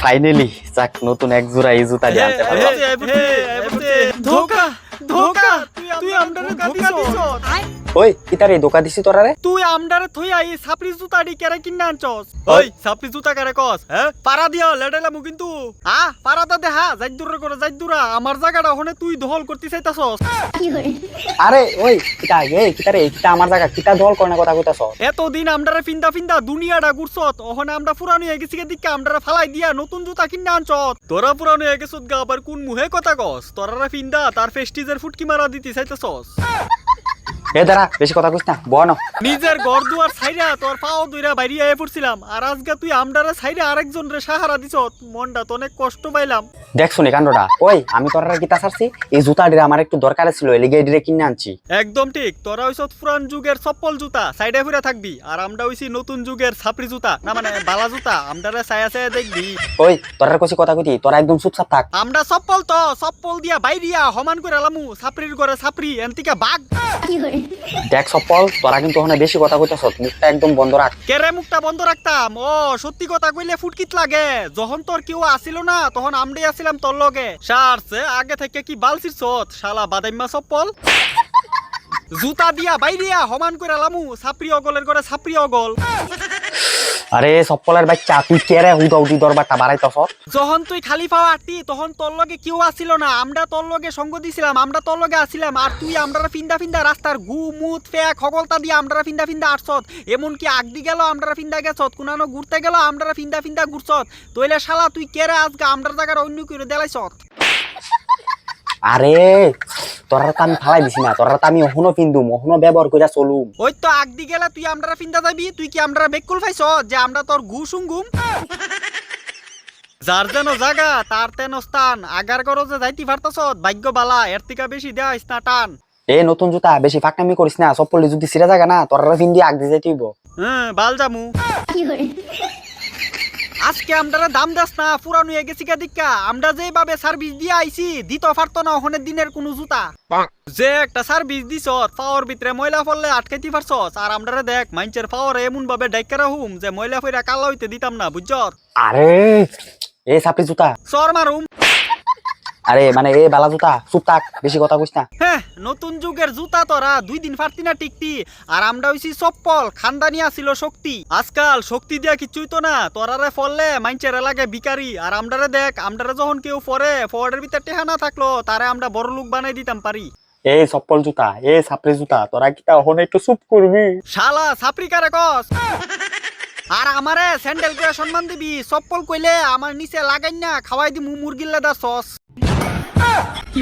Finally যাক নতুন এক জোড়া এই জুতা দিয়ে আনতে পারলাম। ধোকা ধোকা তুই আমডারে ধোকা দিছস ওই কিতারে দোকা দিছি তোরারে? তুই আমডারে থই আই সাপরি জুতা ডি কেরে কিনা আনছস ওই সাপরি জুতা কারে কস হ্যাঁ পারা দিও লেডাইলামু কিন্তু পারাটা দেখা যাইদুর করে যাইদুরা আমার জায়গাটা ওখানে তুই দখল করতে চাইতাছস আরে ওই কিতারে কিতা আমার জায়গা কিতা দল করনা কথা কইতাছ? এতদিন আমডারে ফিন্দা ফিন্দা দুনিয়াটা ঘুরছত ওখানে আমরা পুরানো হয়ে গেছি দিকে আমডারে ফালাই দিয়া নতুন জুতা কিনা আনছত তোরা পুরানো হয়ে গেছত গা আবার কোন মুহে কথা কস তোরারে ফিন্দা তার ফেস্টিজের ফুটকি মারা দিতে চাইতাছস এ দাঁড়া বেশি কথা কইছ না বনো নিজের ঘর দুয়ার ছাইরা তোর পাও দুইরা বাইরে আয়ে পড়ছিলাম আর আজকে তুই আমডারে ছাইরা আরেকজন রে সাহারা দিছত মনটা তো অনেক কষ্ট পাইলাম দেখ শুনি কাণ্ডটা ওই আমি তোরারে কিতা ছাড়ছি এই জুতাটা আমার একটু দরকার ছিল এই লিগে এডিরে কিনে আনছি। একদম ঠিক তোরা হইছত পুরান যুগের চপ্পল জুতা সাইডে ফিরে থাকবি আর আমরা হইছি নতুন যুগের ছাপরি জুতা না মানে বালা জুতা আমডারে ছায়া ছায়া দেখবি ওই তোরারে কইছি কথা কইতি তোরা একদম চুপচাপ থাক। আমরা চপ্পল তো চপ্পল দিয়া বাইরিয়া সমান করে আলামু ছাপরির ঘরে ছাপরি এন্তিকা বাঘ দেখ সপল তোরা কিন্তু ওখানে বেশি কথা কইতাছ মুখটা একদম বন্ধ রাখ। কেরে মুখটা বন্ধ রাখতাম ও সত্যি কথা কইলে ফুটকিত লাগে যখন তোর কেউ আসিল না তখন আমরাই আসিলাম তোর লগে সারছে আগে থেকে কি বালছিস শালা বাদাইমা চপ্পল জুতা দিয়া বাইরিয়া সমান করে আলামু ছাপরি অগলের ঘরে ছাপরি অগল আরে সপলের বাচ্চা তুই কেরে হুদা উদি দরবারটা বাড়াইতাছ? যখন তুই খালি পাওয়া আটটি তখন তোর লগে কেউ আসিল না আমরা তোর লগে সঙ্গ দিছিলাম আমরা তোর লগে আসিলাম আর তুই আমরা ফিন্দা ফিন্দা রাস্তার গু মুত ফেক হগলতা দিয়ে আমরা ফিন্দা ফিন্দা আটছত এমনকি আগদি গেল আমরা ফিন্দা গেছত কুনানো ঘুরতে গেল আমরা ফিন্দা ফিন্দা ঘুরছত তইলে শালা তুই কেরে আজকে আমরা জায়গার অন্য করে দেলাইছত? আরে তোরা তো আমি ফালাই দিছি না তোরা তো আমি ওহনো পিন্দুম ওহনো ব্যবহার কইরা চলুম। ওই তো আগদি গেলা তুই আমরা ফিন্দা যাবি তুই কি আমরা বেকুল পাইছ যে আমরা তোর ঘু সুঙ্গুম যার যেন জায়গা তার তেন স্থান আগার করো যে যাইতে পারতাছ ভাগ্য বালা এর থেকে বেশি দেওয়া না টান। এ নতুন জুতা বেশি ফাঁকনামি করিস না সপল যদি সিরা জায়গা না তোরা পিন্দি আগ দিয়ে যাইতেইব। বাল জামু আজকে আমরা দাম দাস না পুরানো হয়ে গেছি দিকা আমরা যেভাবে সার্ভিস দিয়ে আইছি দিত পারতো না ওখানে দিনের কোনো জুতা যে একটা সার্ভিস দিছ পাওয়ার ভিতরে ময়লা পড়লে আটকাইতে পারছস আর আমরা দেখ মাইনচের পাওয়ার এমন ভাবে ডাইকা রাহুম যে ময়লা ফইরা কালা হইতে দিতাম না বুঝছস? আরে এ সাপড়ি জুতা সর মারুম আরে মানে এ বালা জুতা চুপ থাক বেশি কথা কইস না। হ্যাঁ নতুন যুগের জুতা তোরা 2 দিন পারতি না টিকতি আর আমরা হইছি চপ্পল খানদানি আছিল শক্তি আজকাল শক্তি দিয়া কিছুই তো না তোরারে ফললে মাইনচের লাগে ভিখারি আর আমরারে দেখ আমরারে যখন কেউ পরে ফোয়ার্ডের ভিতরে টেহা না থাকলো তারে আমরা বড় লোক বানাই দিতাম পারি। এ সপল জুতা এ সাপড়ি জুতা তোরা কি তা ওখানে একটু চুপ করবি? শালা ছাপরি কারে কস আর আমারে স্যান্ডেল করে সম্মান দিবি চপ্পল কইলে আমার নিচে লাগাই না খাওয়াই দিমু মুরগির লেদা সস। কি